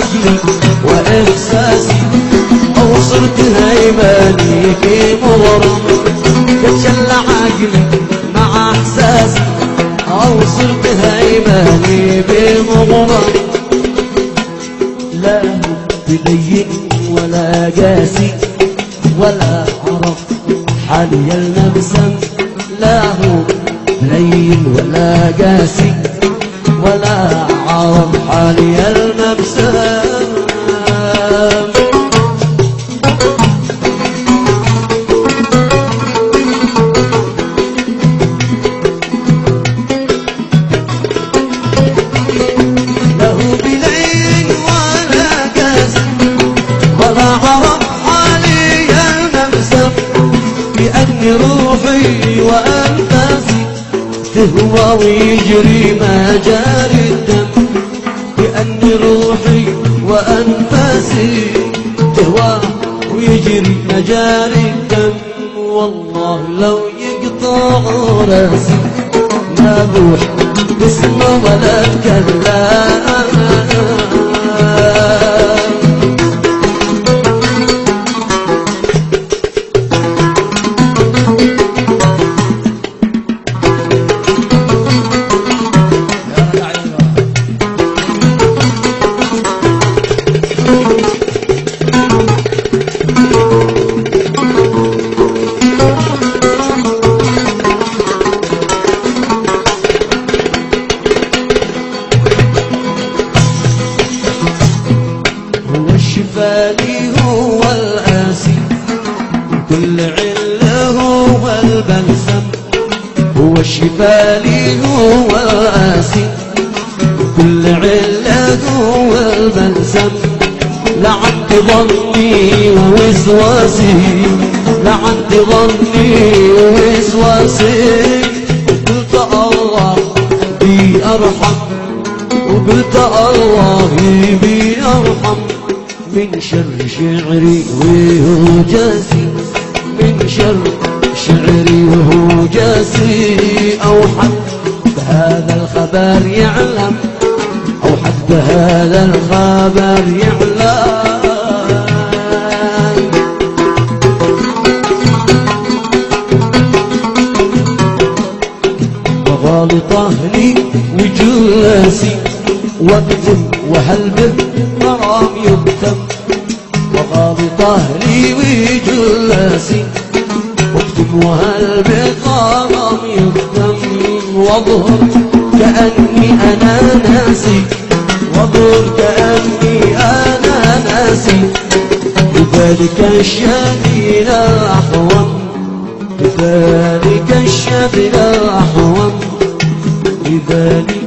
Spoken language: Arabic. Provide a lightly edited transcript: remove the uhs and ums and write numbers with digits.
عقلي وإحساسي أو صرت هيماني في مغرم يتشل عقلي مع إحساسي أو صرت هيماني بمغرم لا بدين ولا قاسي ولا عرف حالي المبسم لا هو لين ولا قاسي ولا عرف حالي المبسم روحي وأنفاسي تهوى ويجري مجاري الدم بأني روحي وأنفاسي تهوى ويجري مجاري الدم والله لو يقطع راسي ما بوح باسمه ولا اتكلم الشفالي هو القاسي كل عله هو البلسم هو الشفالي هو القاسي كل عله هو البلسم لعند ظني ووسواسي لعند ظني ووسواسي قلت الله بي أرحم وقلت الله بي أرحم من شر شعري وهو جاسي من شر شعري وهو جاسي أو حد بهذا الخبر يعلم أو حد بهذا الخبر يعلم وغالط أهلي وجلاسي واكتب وهل به مرام يكتب وغالط أهلي وجلاسي واكتب وهل به مرام يكتب واظهر كأني أنا ناسي واظهر كأني أنا ناسي بذلك الشبيل الأحوم بذلك الشبيل الأحوم بذلك